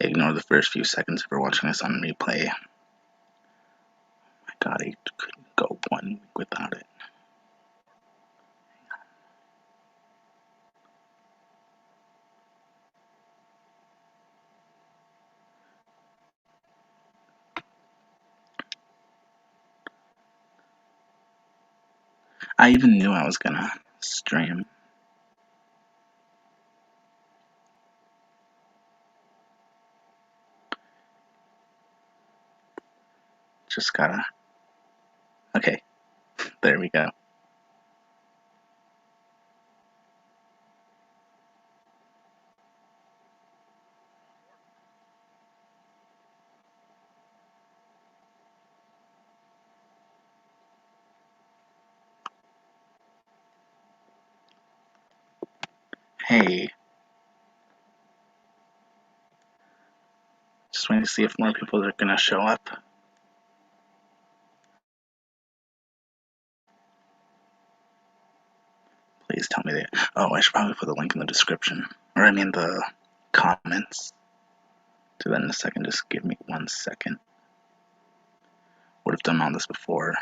Ignore the first few seconds if you're watching this on replay. Oh my god, I couldn't go 1 week without it. I even knew I was gonna stream. Just gotta... Okay, there we go. Hey. Just waiting to see if more people are gonna show up. Please tell me that. Oh, I should probably put the link in the description. Or I mean the comments. Do that in a second. Just give me 1 second. Would have done all this before.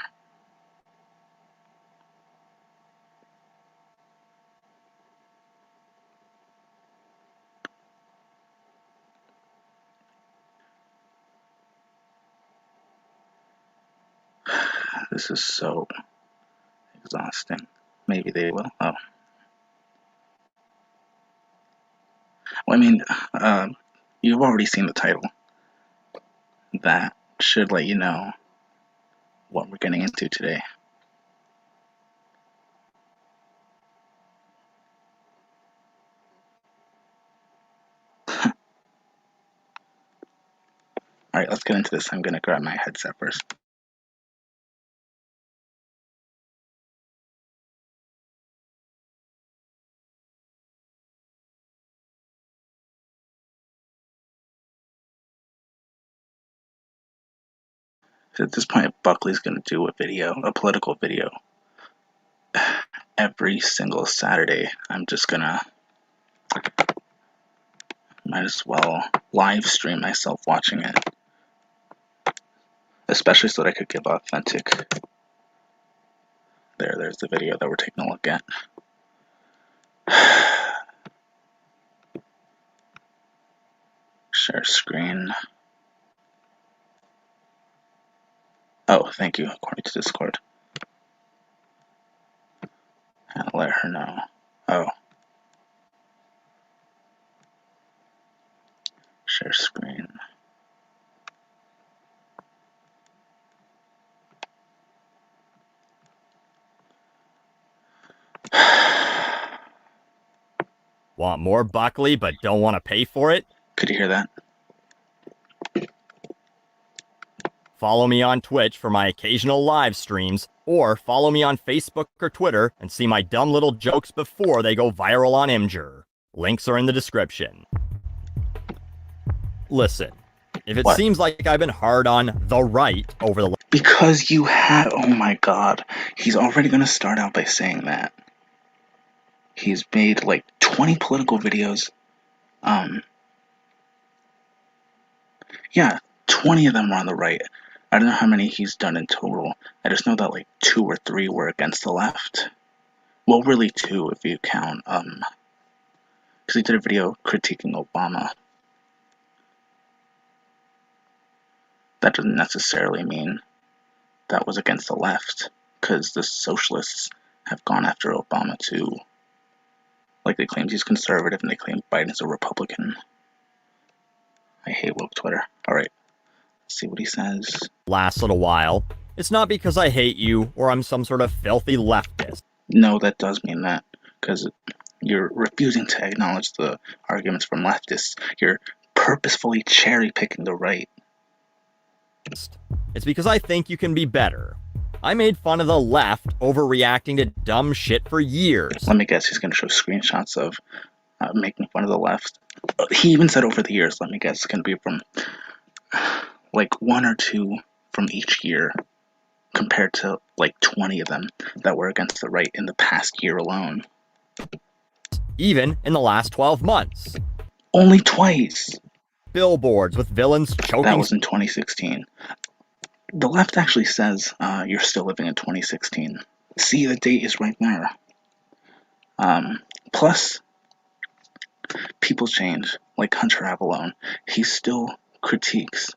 This is so exhausting. Maybe they will. Oh. Well, I mean, you've already seen the title. That should let you know what we're getting into today. Alright, let's get into this. I'm gonna grab my headset first. So at this point, Buckley's gonna do a political video, every single Saturday. I'm just gonna, might as well live stream myself watching it, especially so that I could give authentic. There's the video that we're taking a look at. Share screen. Oh, thank you, according to Discord. And I'll let her know. Oh. Share screen. Want more Buckley but don't want to pay for it? Could you hear that? Follow me on Twitch for my occasional live streams, or follow me on Facebook or Twitter and see my dumb little jokes before they go viral on Imgur. Links are in the description. Listen, if it seems like I've been hard on the right over the... Because you had... Oh my god. He's already gonna start out by saying that. He's made like 20 political videos. Yeah, 20 of them are on the right. I don't know how many he's done in total. I just know that like 2 or 3 were against the left. Well, really 2 if you count, because he did a video critiquing Obama. That doesn't necessarily mean that was against the left, because the socialists have gone after Obama too. Like, they claim he's conservative and they claim Biden's a Republican. I hate woke Twitter. Alright, let's see what he says. Last little while. It's not because I hate you or I'm some sort of filthy leftist. No, that does mean that, because you're refusing to acknowledge the arguments from leftists. You're purposefully cherry-picking the right. It's because I think you can be better. I made fun of the left overreacting to dumb shit for years. Let me guess, he's going to show screenshots of making fun of the left. He even said over the years. Let me guess, it's going to be from like 1 or 2 from each year, compared to like 20 of them that were against the right in the past year alone. Even in the last 12 months. Only twice. Billboards with villains That choking. was in 2016. The left actually says you're still living in 2016. See, the date is right there. Plus, people change. Like Hunter Avalone, he still critiques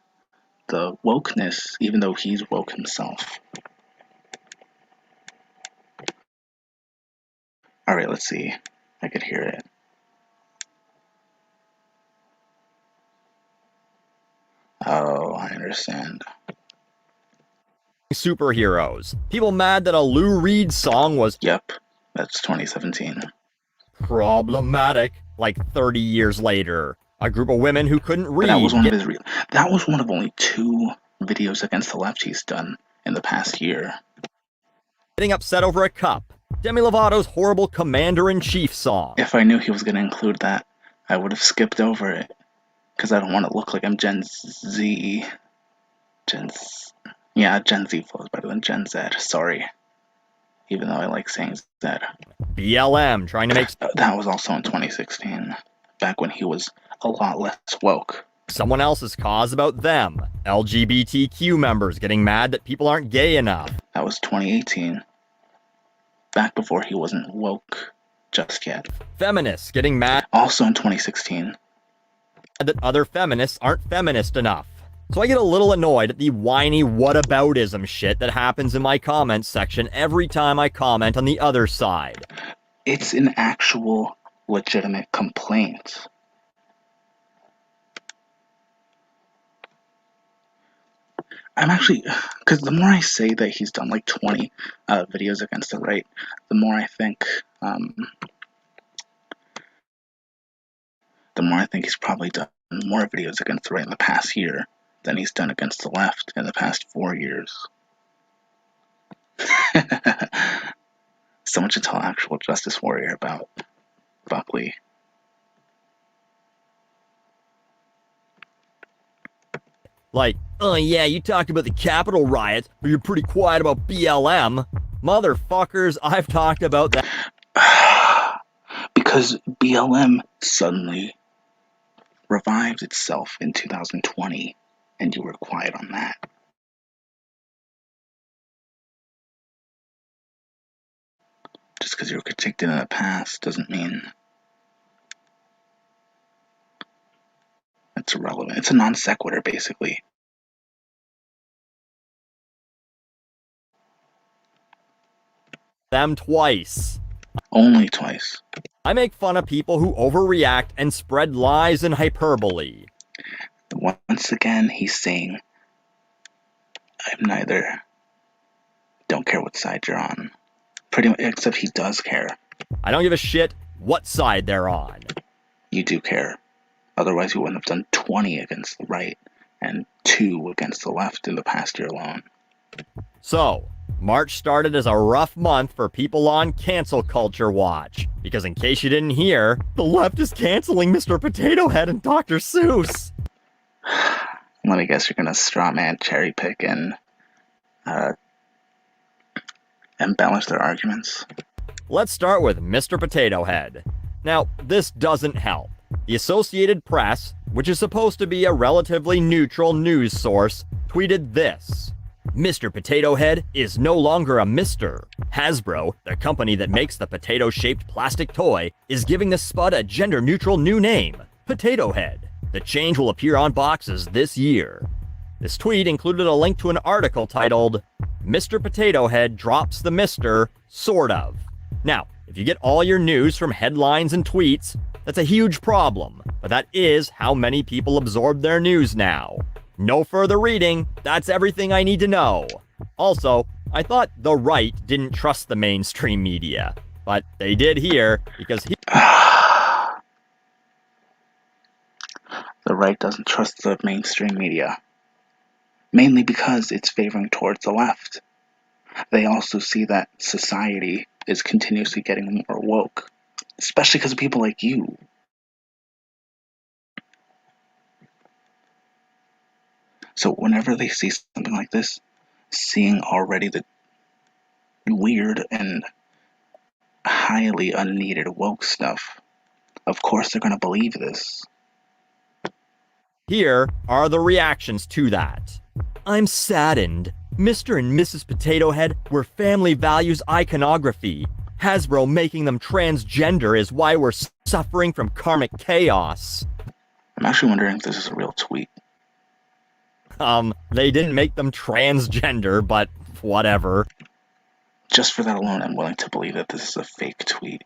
the wokeness, even though he's woke himself. Alright, let's see. I could hear it. Oh, I understand. Superheroes. People mad that a Lou Reed song was Yep, that's 2017. problematic. Like 30 years later, a group of women who couldn't read. That was one of only 2 videos against the left he's done in the past year. Getting upset over a cup. Demi Lovato's horrible Commander-in-Chief song. If I knew he was going to include that, I would have skipped over it. Because I don't want to look like I'm Gen Z. Gen Z flows better than Gen Z. Sorry. Even though I like saying Z. BLM trying to make That was also in 2016. Back when he was a lot less woke. someone else's cause about them. LGBTQ members getting mad that people aren't gay enough. That was 2018. Back before he wasn't woke just yet. Feminists getting mad Also in 2016. that other feminists aren't feminist enough. So I get a little annoyed at the whiny whataboutism shit that happens in my comments section every time I comment on the other side. It's an actual legitimate complaint. I'm actually, because the more I say that he's done like 20 videos against the right, the more I think he's probably done more videos against the right in the past year than he's done against the left in the past 4 years. Someone should tell actual justice warrior about Buckley. Like, oh yeah, you talked about the Capitol riots, but you're pretty quiet about BLM. Motherfuckers, I've talked about that. Because BLM suddenly revived itself in 2020, and you were quiet on that. Just because you were critiqued in the past doesn't mean it's irrelevant. It's a non sequitur, basically. Them twice. Only twice. I make fun of people who overreact and spread lies and hyperbole. Once again, he's saying, I'm neither. Don't care what side you're on. Pretty much, except he does care. I don't give a shit what side they're on. You do care. Otherwise, you wouldn't have done 20 against the right and 2 against the left in the past year alone. So, March started as a rough month for people on Cancel Culture Watch. Because in case you didn't hear, the left is canceling Mr. Potato Head and Dr. Seuss. Let me guess, you're gonna straw man, cherry pick, and embellish their arguments. Let's start with Mr. Potato Head. Now, this doesn't help. The Associated Press, which is supposed to be a relatively neutral news source, tweeted this. Mr. Potato Head is no longer a Mr. Hasbro, the company that makes the potato-shaped plastic toy, is giving the Spud a gender-neutral new name, Potato Head. The change will appear on boxes this year. This tweet included a link to an article titled, Mr. Potato Head drops the Mr. Sort of. Now, if you get all your news from headlines and tweets, that's a huge problem, but that is how many people absorb their news now. No further reading, that's everything I need to know. Also, I thought the right didn't trust the mainstream media, but they did here because The right doesn't trust the mainstream media. Mainly because it's favoring towards the left. They also see that society is continuously getting more woke, especially because of people like you. So whenever they see something like this, seeing already the weird and highly unneeded woke stuff, of course they're going to believe this. Here are the reactions to that. I'm saddened. Mr. and Mrs. Potato Head were family values iconography. Hasbro making them transgender is why we're suffering from karmic chaos. I'm actually wondering if this is a real tweet. They didn't make them transgender, but whatever. Just for that alone, I'm willing to believe that this is a fake tweet.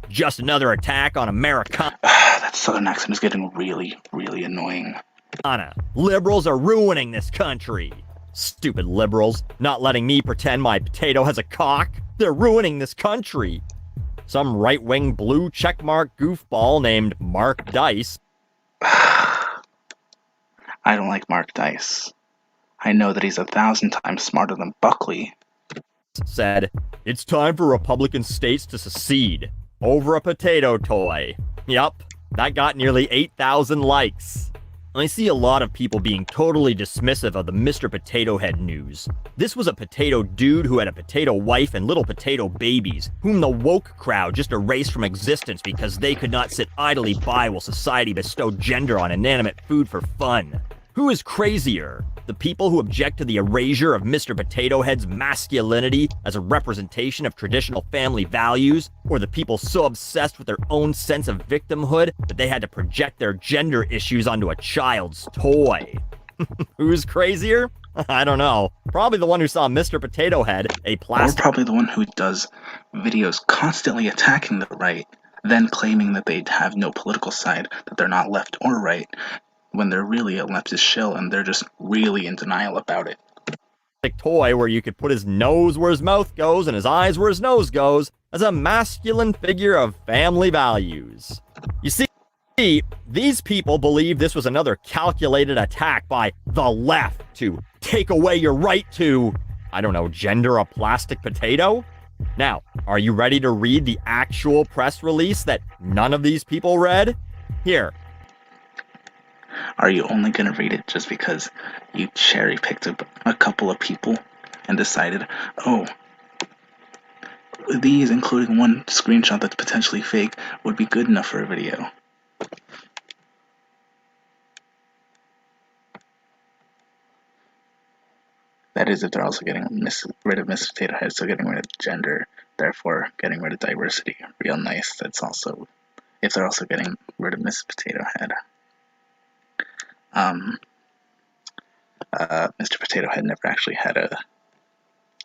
Just another attack on America. That southern accent is getting really, really annoying. Liberals are ruining this country. Stupid liberals, not letting me pretend my potato has a cock. They're ruining this country. Some right-wing blue checkmark goofball named Mark Dice. I don't like Mark Dice. I know that he's 1,000 times smarter than Buckley. Said, it's time for Republican states to secede over a potato toy. Yup, that got nearly 8,000 likes. I see a lot of people being totally dismissive of the Mr. Potato Head news. This was a potato dude who had a potato wife and little potato babies, whom the woke crowd just erased from existence because they could not sit idly by while society bestowed gender on inanimate food for fun. Who is crazier? The people who object to the erasure of Mr. Potato Head's masculinity as a representation of traditional family values, or the people so obsessed with their own sense of victimhood that they had to project their gender issues onto a child's toy? Who's crazier? I don't know. Probably the one who saw Mr. Potato Head, a plastic... Or probably the one who does videos constantly attacking the right, then claiming that they have no political side, that they're not left or right, when they're really a leftist shill and they're just really in denial about it. Toy where you could put his nose where his mouth goes and his eyes where his nose goes as a masculine figure of family values. You see, these people believe this was another calculated attack by the left to take away your right to, I don't know, gender a plastic potato? Now, are you ready to read the actual press release that none of these people read? Here. Are you only going to read it just because you cherry-picked a couple of people and decided, oh, these, including one screenshot that's potentially fake, would be good enough for a video? That is, if they're also getting rid of Miss Potato Head, so getting rid of gender, therefore getting rid of diversity. Real nice. That's also, if they're also getting rid of Miss Potato Head. Mr. Potato Head never actually had a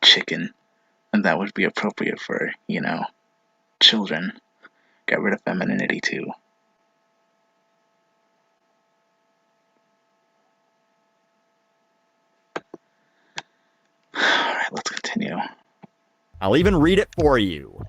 chicken, and that would be appropriate for, you know, children. Get rid of femininity too. Alright, let's continue. I'll even read it for you.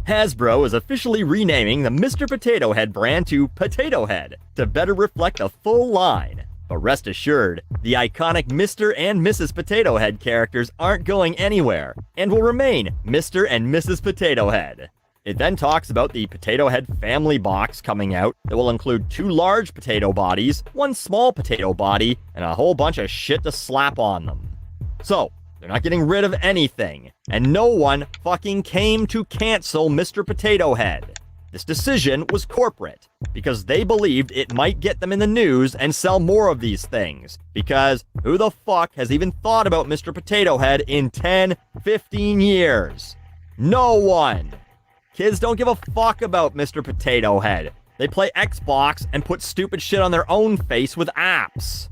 Hasbro is officially renaming the Mr. Potato Head brand to Potato Head to better reflect a full line. But rest assured, the iconic Mr. and Mrs. Potato Head characters aren't going anywhere and will remain Mr. and Mrs. Potato Head. It then talks about the Potato Head family box coming out that will include 2 large potato bodies, 1 small potato body, and a whole bunch of shit to slap on them. So, they're not getting rid of anything, and no one fucking came to cancel Mr. Potato Head. This decision was corporate, because they believed it might get them in the news and sell more of these things. Because who the fuck has even thought about Mr. Potato Head in 10, 15 years? No one! Kids don't give a fuck about Mr. Potato Head. They play Xbox and put stupid shit on their own face with apps.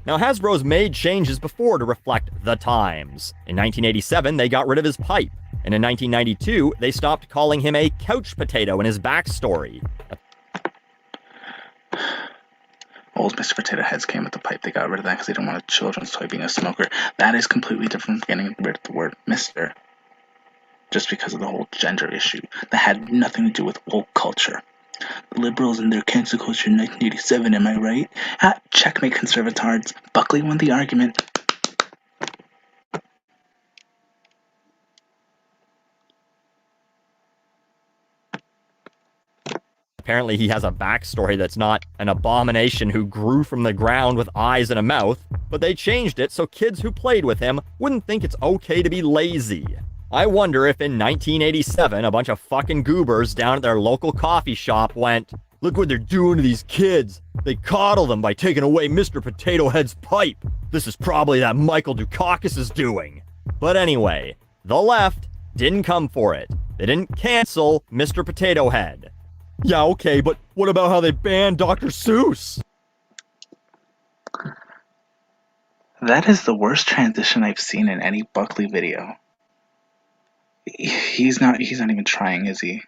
Now, Hasbro's made changes before to reflect the times. In 1987, they got rid of his pipe. And in 1992, they stopped calling him a couch potato in his backstory. Old Mr. Potato Heads came with the pipe. They got rid of that because they didn't want a children's toy being a smoker. That is completely different from getting rid of the word Mr. Just because of the whole gender issue. That had nothing to do with woke culture. The liberals and their cancel culture in 1987, am I right? Checkmate, conservatards. Buckley won the argument. Apparently he has a backstory that's not an abomination who grew from the ground with eyes and a mouth, but they changed it so kids who played with him wouldn't think it's okay to be lazy. I wonder if in 1987 a bunch of fucking goobers down at their local coffee shop went, Look what they're doing to these kids. They coddle them by taking away Mr. Potato Head's pipe. This is probably that Michael Dukakis is doing. But anyway, the left didn't come for it. They didn't cancel Mr. Potato Head. Yeah, okay, but what about how they banned Dr. Seuss? That is the worst transition I've seen in any Buckley video. He's not even trying, is he?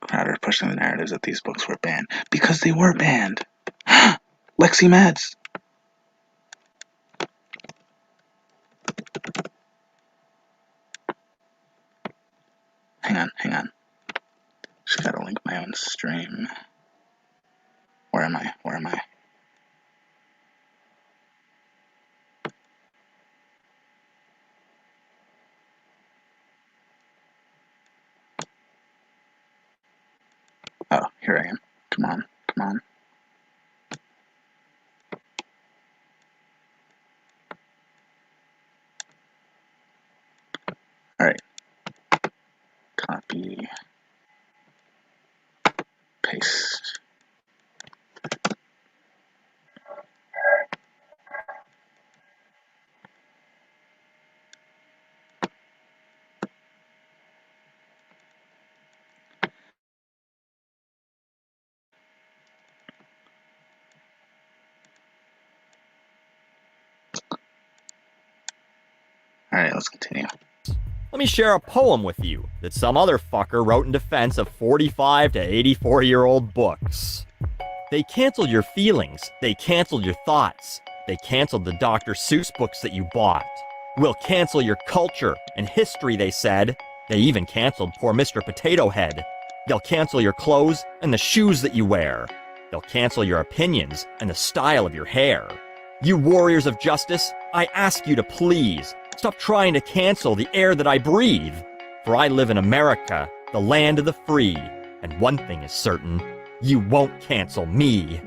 Crowder pushing the narratives that these books were banned. Because they were banned. Lexi Mads. Hang on. Just gotta link my own stream. Where am I? Oh, here I am. Come on. Alright. Copy. Paste. Alright, let's continue. Let me share a poem with you that some other fucker wrote in defense of 45 to 84-year-old books. They canceled your feelings. They canceled your thoughts. They canceled the Dr. Seuss books that you bought. We'll cancel your culture and history, they said. They even canceled poor Mr. Potato Head. They'll cancel your clothes and the shoes that you wear. They'll cancel your opinions and the style of your hair. You warriors of justice, I ask you to please stop trying to cancel the air that I breathe. For I live in America, the land of the free. And one thing is certain, you won't cancel me.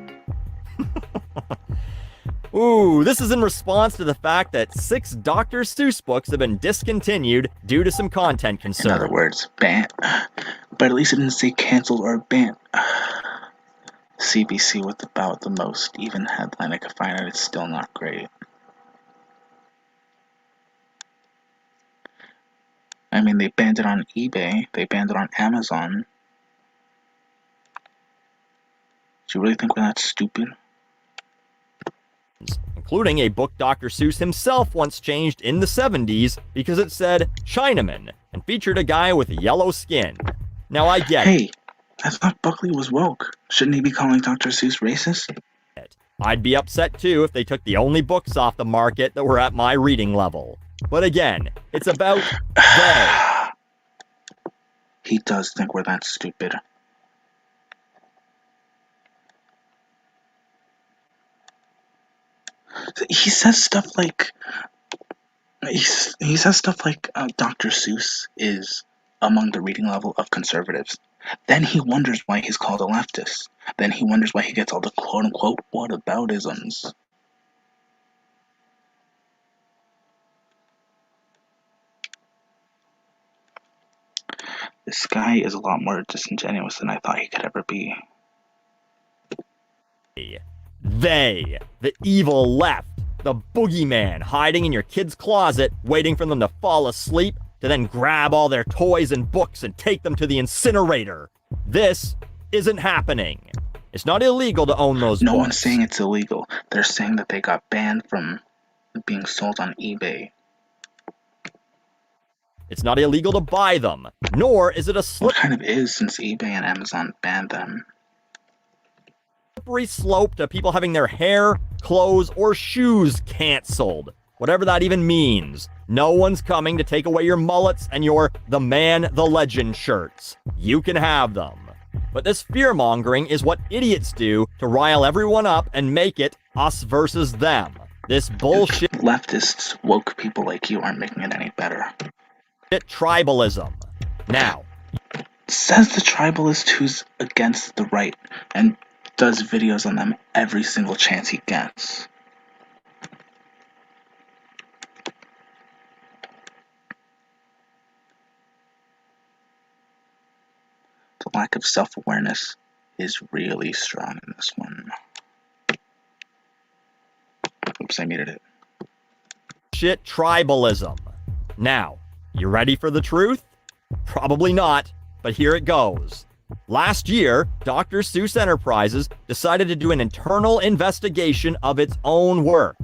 Ooh, this is in response to the fact that 6 Dr. Seuss books have been discontinued due to some content concerns. In other words, banned. But at least it didn't say canceled or banned. CBC with about the most even headline I could find, and it's still not great. I mean, they banned it on eBay. They banned it on Amazon. Do you really think we're that stupid? Including a book Dr. Seuss himself once changed in the 70s because it said Chinaman and featured a guy with yellow skin. Now I get it. Hey, I thought Buckley was woke. Shouldn't he be calling Dr. Seuss racist? I'd be upset too if they took the only books off the market that were at my reading level. But again, it's about they. He does think we're that stupid. He says stuff like Dr. Seuss is among the reading level of conservatives. Then he wonders why he's called a leftist. Then he wonders why he gets all the quote-unquote whataboutisms. This guy is a lot more disingenuous than I thought he could ever be. They, the evil left, the boogeyman hiding in your kid's closet, waiting for them to fall asleep, to then grab all their toys and books and take them to the incinerator. This isn't happening. It's not illegal to own those books. No one's saying it's illegal. They're saying that they got banned from being sold on eBay. It's not illegal to buy them, nor is it a Well, it kind of is, since eBay and Amazon banned them. Slippery slope to people having their hair, clothes, or shoes canceled. Whatever that even means. No one's coming to take away your mullets and your The Man, the Legend shirts. You can have them. But this fear-mongering is what idiots do to rile everyone up and make it us versus them. This bullshit Leftists, woke people like you aren't making it any better. Tribalism. Now, says the tribalist who's against the right and does videos on them every single chance he gets. The lack of self-awareness is really strong in this one. Oops, I muted it. Shit tribalism. Now, you ready for the truth? Probably not, but here it goes. Last year, Dr. Seuss Enterprises decided to do an internal investigation of its own work.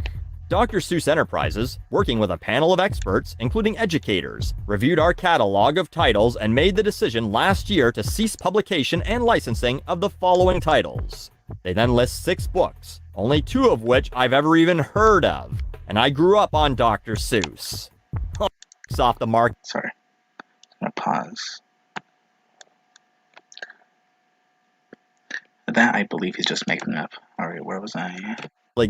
Dr. Seuss Enterprises, working with a panel of experts, including educators, reviewed our catalog of titles and made the decision last year to cease publication and licensing of the following titles. They then list 6 books, only 2 of which I've ever even heard of, and I grew up on Dr. Seuss. Off the mark. Sorry. I'm gonna pause. That I believe he's just making up. Alright, where was I?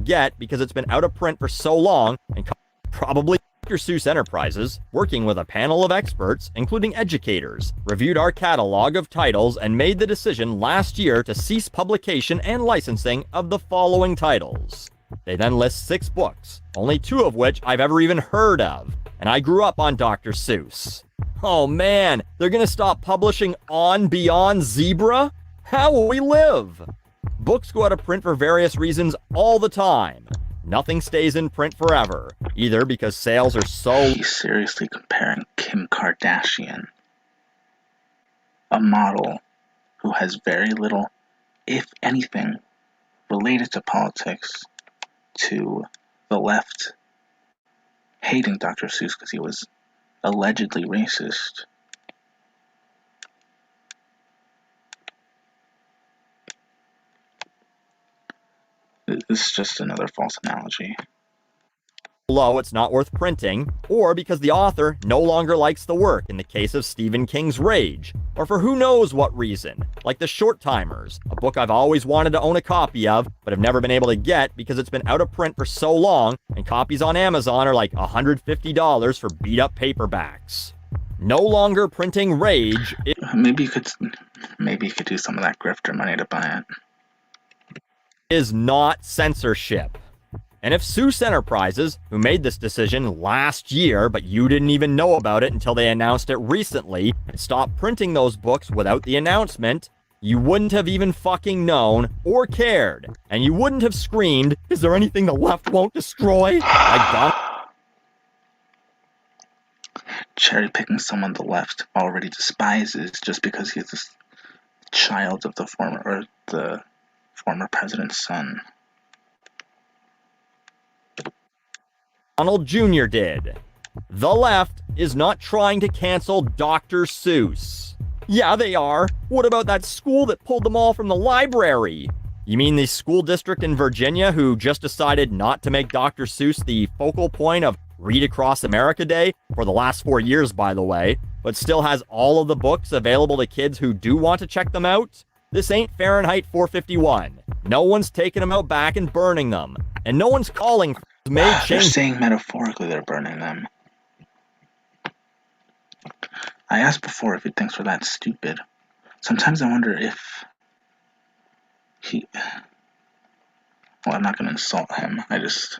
Get because it's been out of print for so long and probably Dr. Seuss Enterprises, working with a panel of experts, including educators, reviewed our catalog of titles and made the decision last year to cease publication and licensing of the following titles. They then list 6 books, only 2 of which I've ever even heard of, and I grew up on Dr. Seuss. Oh man, they're gonna stop publishing On Beyond Zebra? How will we live? Books go out of print for various reasons all the time. Nothing stays in print forever, either because sales are so... He's seriously comparing Kim Kardashian, a model who has very little, if anything, related to politics, to the left hating Dr. Seuss because he was allegedly racist. This is just another false analogy. Low, it's not worth printing, or because the author no longer likes the work in the case of Stephen King's Rage, or for who knows what reason, like The Short Timers, a book I've always wanted to own a copy of, but have never been able to get because it's been out of print for so long, and copies on Amazon are like $150 for beat-up paperbacks. No longer printing Rage... Maybe you could do some of that grifter money to buy it. ...is not censorship. And if Seuss Enterprises, who made this decision last year, but you didn't even know about it until they announced it recently, and stopped printing those books without the announcement, you wouldn't have even fucking known or cared. And you wouldn't have screamed, "Is there anything the left won't destroy?" Cherry picking someone the left already despises just because he's a child of the former president's son. Donald Jr. did. The left is not trying to cancel Dr. Seuss. Yeah, they are. What about that school that pulled them all from the library? You mean the school district in Virginia who just decided not to make Dr. Seuss the focal point of Read Across America Day, for the last 4 years, by the way, but still has all of the books available to kids who do want to check them out? This ain't Fahrenheit 451. No one's taking them out back and burning them. And no one's calling for made change. They're saying metaphorically they're burning them. I asked before if he thinks we're that stupid. Sometimes I wonder if he... Well, I'm not going to insult him. I just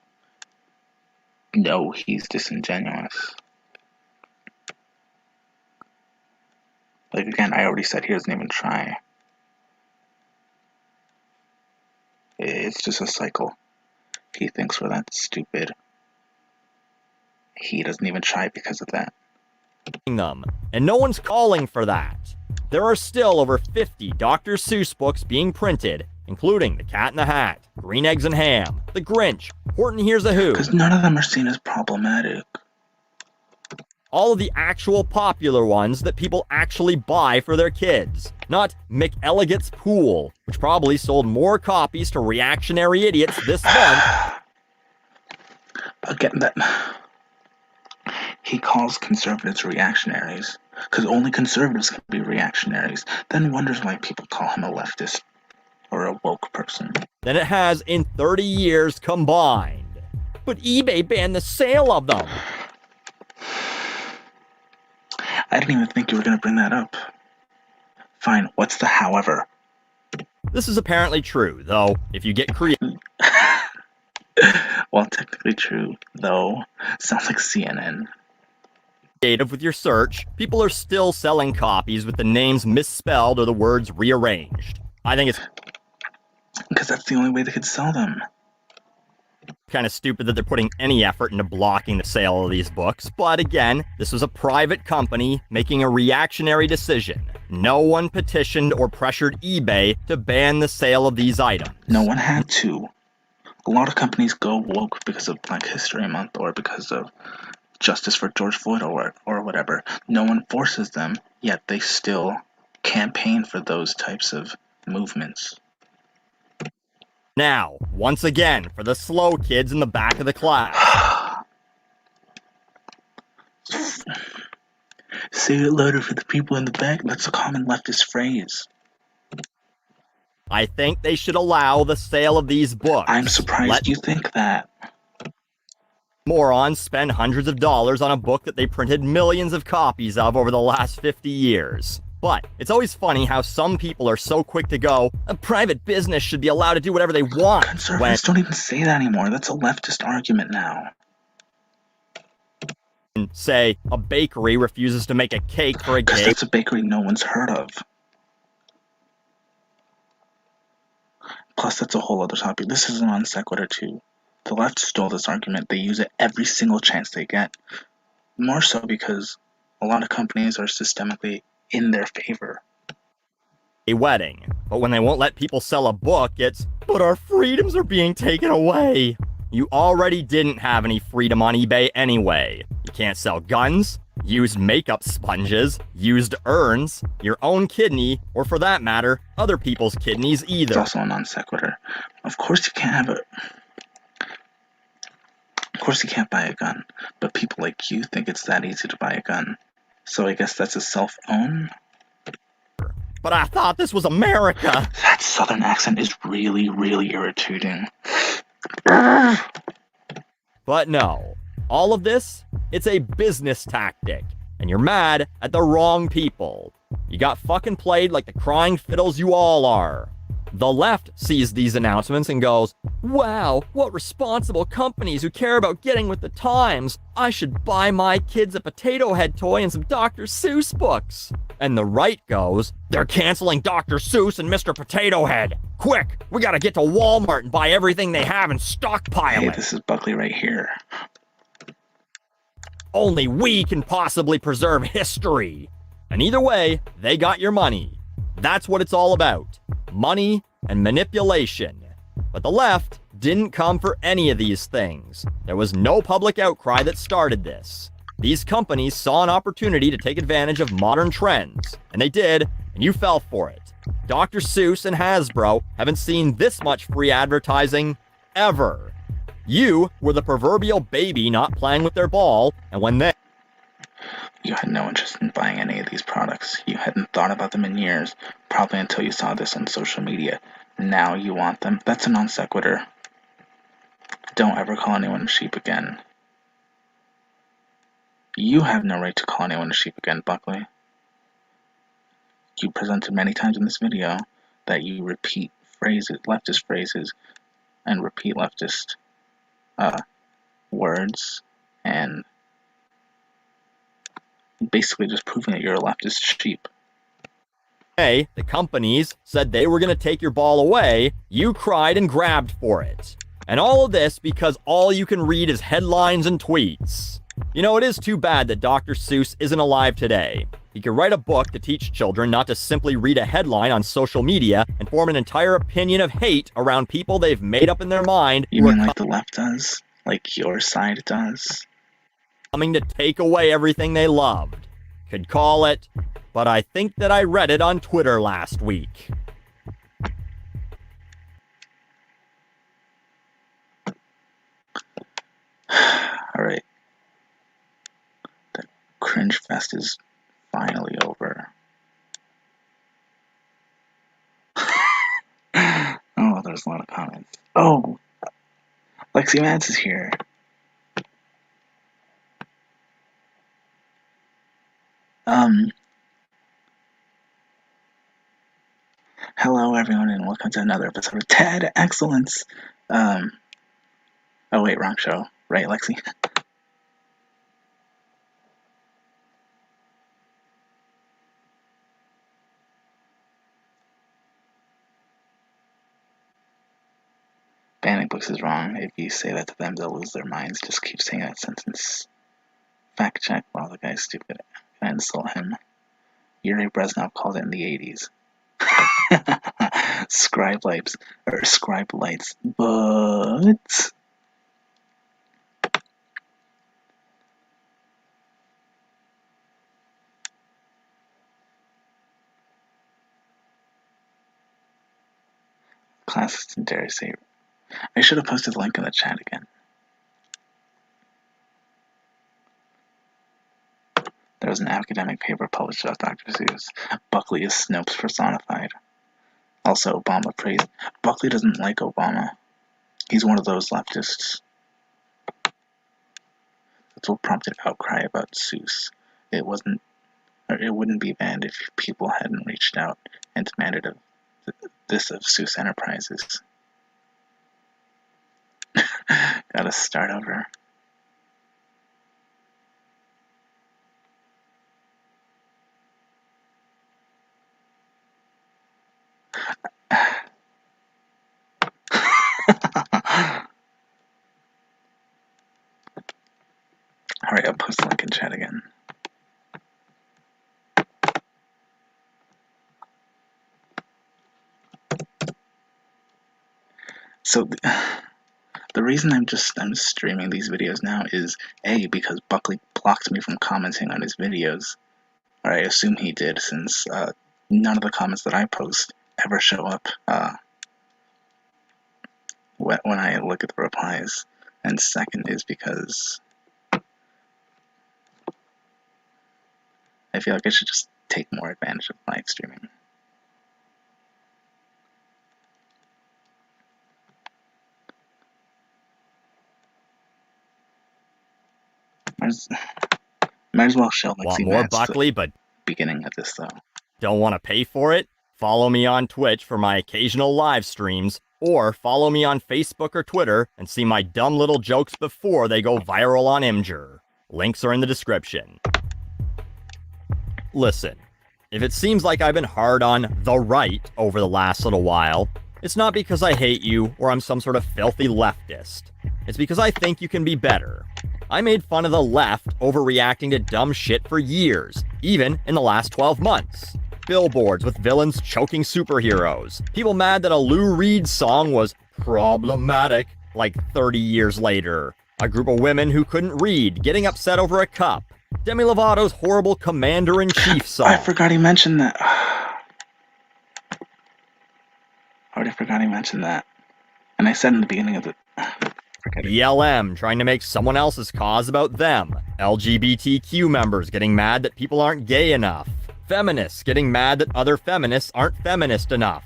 know he's disingenuous. Like, again, I already said he doesn't even try. It's just a cycle. He thinks we're that stupid. He doesn't even try because of that. Them. And no one's calling for that. There are still over 50 Dr. Seuss books being printed, including The Cat in the Hat, Green Eggs and Ham, The Grinch, Horton Hears a Who. Because none of them are seen as problematic. All of the actual popular ones that people actually buy for their kids. Not McElligot's Pool, which probably sold more copies to reactionary idiots this month. Again, that... He calls conservatives reactionaries, because only conservatives can be reactionaries, then wonders why people call him a leftist or a woke person. Than it has in 30 years combined. But eBay banned the sale of them. I didn't even think you were going to bring that up. Fine, what's the however? This is apparently true, though, if you get creative. Well, technically true, though. Sounds like CNN. creative with your search, people are still selling copies with the names misspelled or the words rearranged. I think it's Because that's the only way they could sell them. kind of stupid that they're putting any effort into blocking the sale of these books, but again, this was a private company making a reactionary decision. No one petitioned or pressured eBay to ban the sale of these items. No one had to. A lot of companies go woke because of Black History Month or because of justice for George Floyd or whatever. No one forces them, yet they still campaign for those types of movements. Now, once again, for the slow kids in the back of the class. Say it louder for the people in the back. That's a common leftist phrase. I think they should allow the sale of these books. I'm surprised you think that. Morons spend hundreds of dollars on a book that they printed millions of copies of over the last 50 years. But it's always funny how some people are so quick to go, a private business should be allowed to do whatever they want. Conservatives don't even say that anymore. That's a leftist argument now. Say, a bakery refuses to make a cake for a gay... Because that's a bakery no one's heard of. Plus, that's a whole other topic. This is a non sequitur too. The left stole this argument. They use it every single chance they get. More so because a lot of companies are systemically in their favor. A wedding. But when they won't let people sell a book, it's, but our freedoms are being taken away. You already didn't have any freedom on eBay anyway. You can't sell guns, used makeup sponges, used urns, your own kidney, or for that matter, other people's kidneys either. It's also a non sequitur. Of course you can't have it. Of course you can't buy a gun, but people like you think it's that easy to buy a gun. So I guess that's a self-own? But I thought this was America! That southern accent is really, really irritating. But no. All of this, it's a business tactic. And you're mad at the wrong people. You got fucking played like the crying fiddles you all are. The left sees these announcements and goes, wow, what responsible companies who care about getting with the times. I should buy my kids a potato head toy and some Dr. Seuss books. And the right goes, they're canceling Dr. Seuss and Mr. Potato Head. Quick, we gotta get to Walmart and buy everything they have and stockpile Hey, it. this is Buckley right here. Only we can possibly preserve history. And either way, they got your money. That's what it's all about. Money and manipulation. But the left didn't come for any of these things. There was no public outcry that started this. These companies saw an opportunity to take advantage of modern trends, and they did, and you fell for it. Dr. Seuss and Hasbro haven't seen this much free advertising ever. You were the proverbial baby not playing with their ball, and when they... You had no interest in buying any of these products. You hadn't thought about them in years, probably until you saw this on social media. Now you want them. That's a non sequitur. Don't ever call anyone a sheep again. You have no right to call anyone a sheep again, Buckley. You presented many times in this video that you repeat phrases, leftist phrases, and repeat leftist words, and basically just proving that you're a leftist sheep. Hey, the companies said they were going to take your ball away, you cried and grabbed for it. And all of this because all you can read is headlines and tweets. You know, it is too bad that Dr. Seuss isn't alive today. He could write a book to teach children not to simply read a headline on social media and form an entire opinion of hate around people they've made up in their mind. You mean like the left does? Like your side does? Coming to take away everything they loved. Could call it, but I think that I read it on Twitter last week. Alright. The cringe fest is finally over. Oh, there's a lot of comments. Oh! Lexi Mance is here. Hello everyone and welcome to another episode of TED Excellence. Oh wait, wrong show. Right, Lexi? Banning books is wrong. If you say that to them, they'll lose their minds. Just keep saying that sentence. Fact check. Wow, the guy's stupid. I insult him. Yuri Brezhnev called it in the 80s. Scribe lights, but classics and dare say. I should have posted the link in the chat again. There was an academic paper published about Dr. Seuss. Buckley is Snopes personified. Also, Obama praised. Buckley doesn't like Obama. He's one of those leftists. That's what prompted outcry about Seuss. It wouldn't be banned if people hadn't reached out and demanded this of Seuss Enterprises. Gotta start over. Alright, I'll post the link in chat again. So the reason I'm streaming these videos now is A, because Buckley blocked me from commenting on his videos. Or I assume he did, since none of the comments that I post ever show up when I look at the replies. And second is because I feel like I should just take more advantage of live streaming. Might as well show like Want more Buckley, but beginning of this though. Don't want to pay for it? Follow me on Twitch for my occasional live streams, or follow me on Facebook or Twitter and see my dumb little jokes before they go viral on Imgur. Links are in the description. Listen, if it seems like I've been hard on the right over the last little while, it's not because I hate you or I'm some sort of filthy leftist. It's because I think you can be better. I made fun of the left overreacting to dumb shit for years, even in the last 12 months. Billboards with villains choking superheroes. People mad that a Lou Reed song was problematic like 30 years later. A group of women who couldn't read getting upset over a cup. Demi Lovato's horrible Commander-in-Chief song. I forgot he mentioned that. I already forgot he mentioned that. And I said in the beginning of the... BLM trying to make someone else's cause about them. LGBTQ members getting mad that people aren't gay enough. Feminists getting mad that other feminists aren't feminist enough.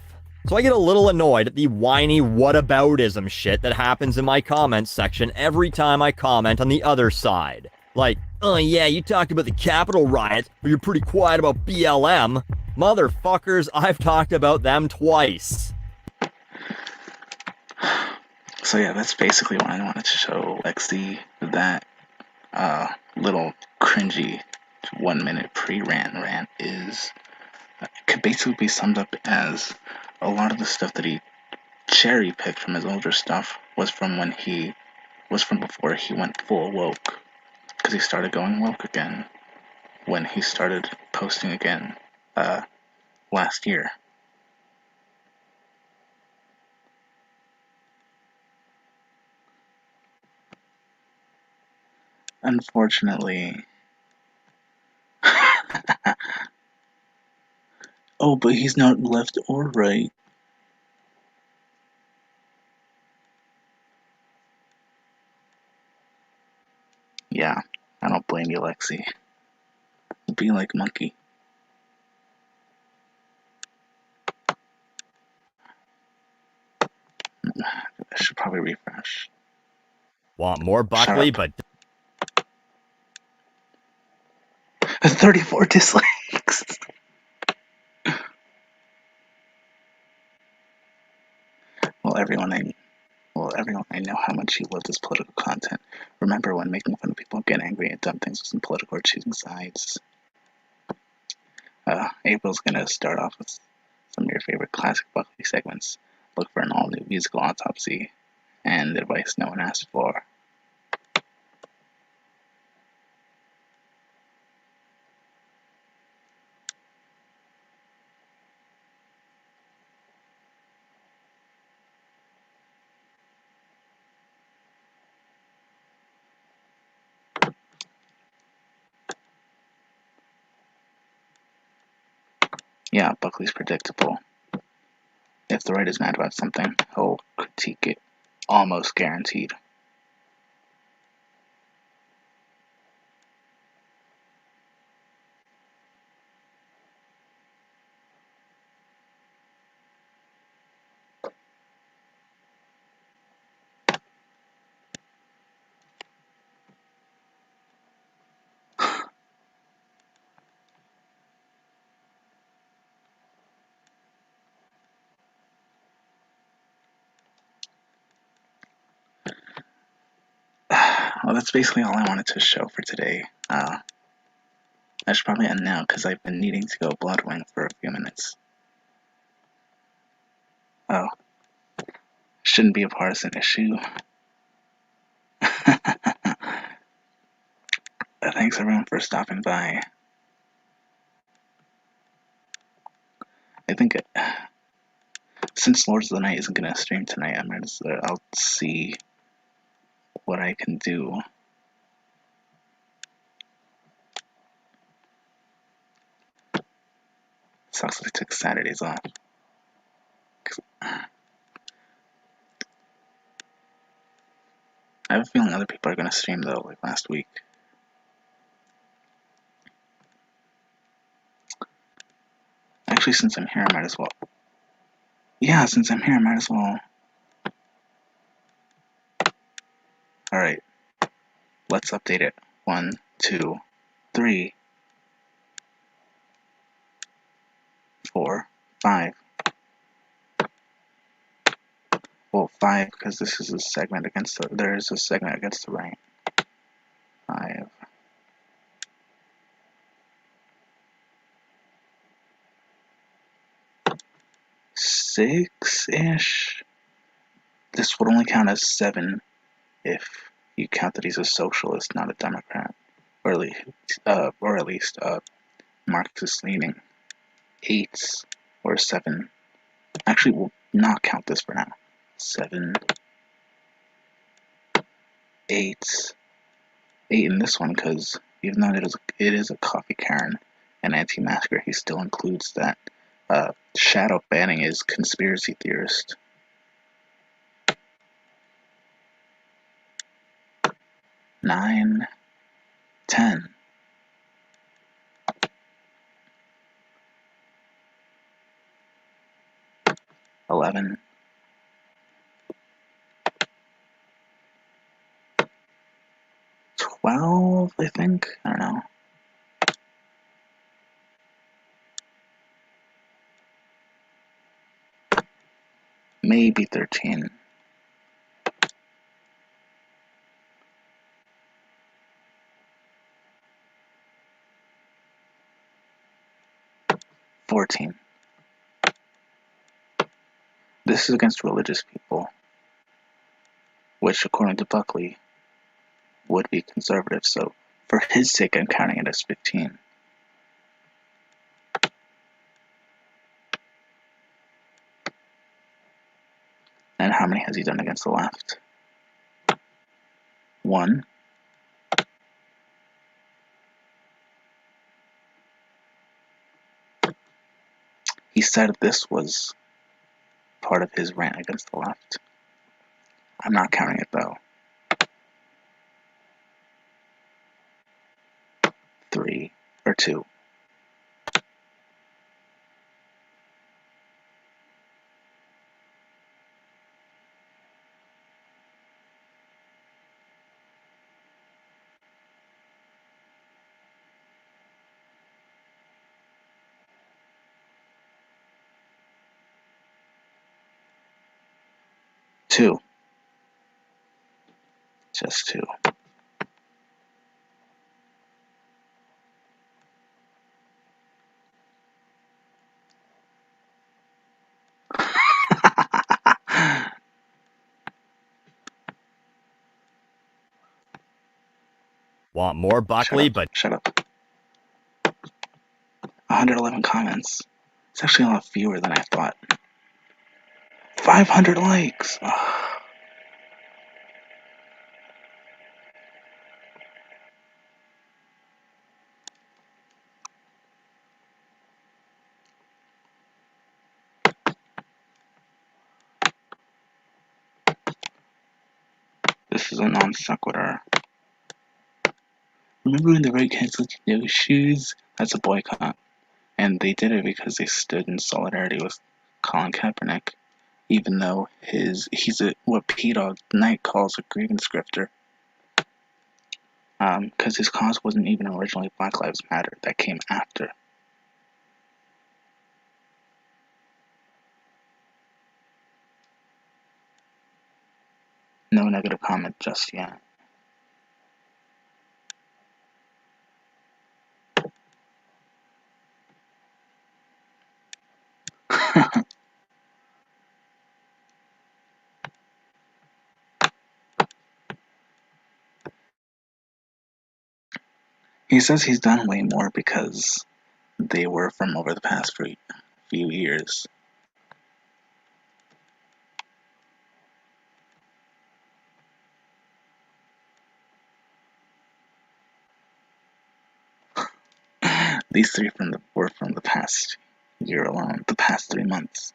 So I get a little annoyed at the whiny whataboutism shit that happens in my comments section every time I comment on the other side. Like, oh yeah, you talked about the Capitol riots, but you're pretty quiet about BLM. Motherfuckers, I've talked about them twice. So yeah, that's basically why I wanted to show Lexi that little cringy 1 minute pre-rant is. It could basically be summed up as a lot of the stuff that he cherry picked from his older stuff was from before he went full woke, because he started going woke again when he started posting again last year. Unfortunately. Oh, but he's not left or right. Yeah, I don't blame you, Lexi. Be like monkey. I should probably refresh. Want more Buckley, but 34 dislikes. Well, everyone I know how much you love this political content. Remember when making fun of people getting angry at dumb things wasn't political or choosing sides? April's gonna start off with some of your favorite classic Buckley segments. Look for an all-new musical autopsy. and advice no one asked for. Yeah, Buckley's predictable. If the writer's mad about something, he'll critique it. Almost guaranteed. Well, that's basically all I wanted to show for today. I should probably end now because I've been needing to go bloodwing for a few minutes. Oh, shouldn't be a partisan issue. Thanks everyone for stopping by. I think since Lords of the Night isn't gonna stream tonight, I'll see what I can do. Sucks that I took Saturdays off. I have a feeling other people are gonna stream though, like last week. Actually, since I'm here, I might as well. Yeah, since I'm here, I might as well. Alright, let's update it. 1, 2, 3, 4, 5. Well, 5 because this is a segment against the. There is a segment against the right. 5. 6-ish. This would only count as 7 if you count that he's a socialist, not a Democrat, or at least Marxist leaning. 8s or 7. Actually, we'll not count this for now. 7, 8, 8 in this one because even though it is a coffee Karen and anti-masker, he still includes that shadow banning is conspiracy theorist. 9, 10. 11, 12, I think. I don't know. Maybe 13. 14. This is against religious people, which, according to Buckley, would be conservative, so for his sake, I'm counting it as 15. And how many has he done against the left? 1. He said this was part of his rant against the left. I'm not counting it though. 3 or 2. 2. Just 2. Want more Buckley, but shut up. 111 comments. It's actually a lot fewer than I thought. 500 likes. This is a non sequitur. Remember when the red canceled no shoes? That's a boycott. And they did it because they stood in solidarity with Colin Kaepernick, even though he's what P-Dog Knight calls a grievance grifter. Because his cause wasn't even originally Black Lives Matter. That came after. No negative comment just yet. He says he's done way more because they were from over the past few years. These three were from the past year alone, the past 3 months.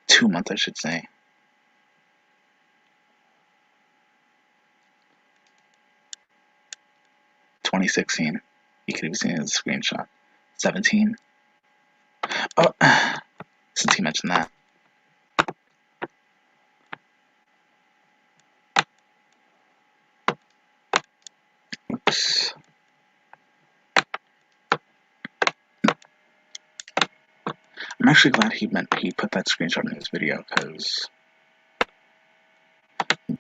2 months, I should say. "2016. You could have seen it as a screenshot. 17. Oh, since he mentioned that. Oops. I'm actually glad he put that screenshot in his video, because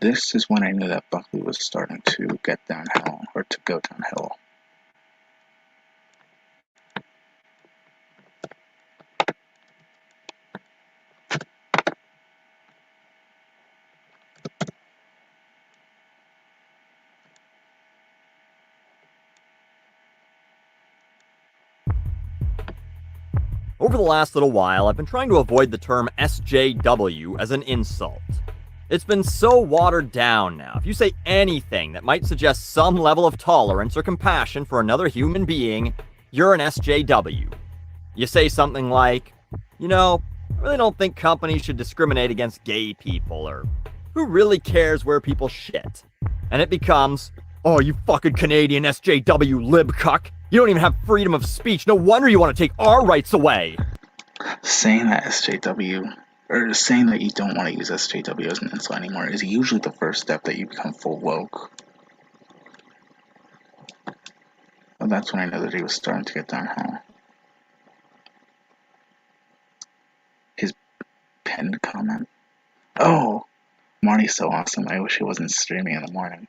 this is when I knew that Buckley was starting to get downhill, or to go downhill. over the last little while, I've been trying to avoid the term SJW as an insult. It's been so watered down now. If you say anything that might suggest some level of tolerance or compassion for another human being, you're an SJW. You say something like, I really don't think companies should discriminate against gay people, or who really cares where people shit? And it becomes, oh, you fucking Canadian SJW libcuck. You don't even have freedom of speech. No wonder you want to take our rights away. Saying that SJW, or saying that you don't want to use SJW as an insult anymore, is usually the first step that you become full woke. And that's when I know that he was starting to get downhill. His pinned comment. Oh, Marty's so awesome. I wish he wasn't streaming in the morning.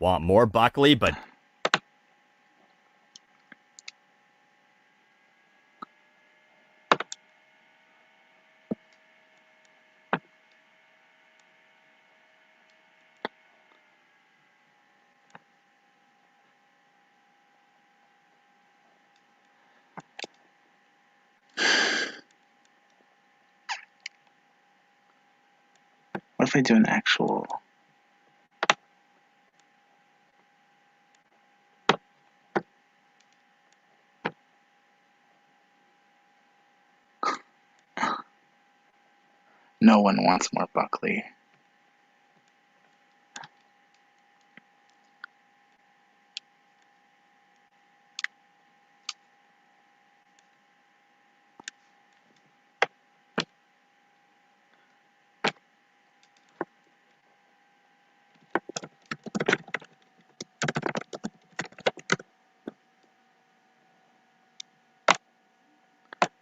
Want more Buckley, but What if I do an actual... No one wants more Buckley.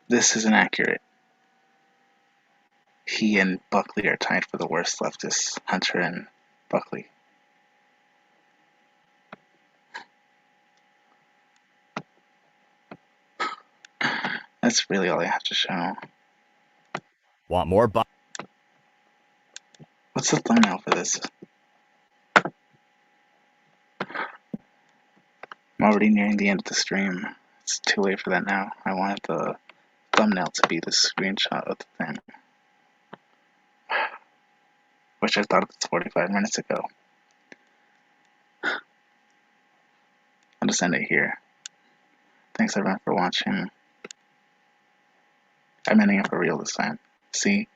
This is inaccurate. He and Buckley are tied for the worst leftists, Hunter and Buckley. That's really all I have to show. Want more What's the thumbnail for this? I'm already nearing the end of the stream. It's too late for that now. I wanted the thumbnail to be the screenshot of the thing. Wish I thought of this 45 minutes ago. I'll just end it here. Thanks everyone for watching. I'm ending it for real this time. See?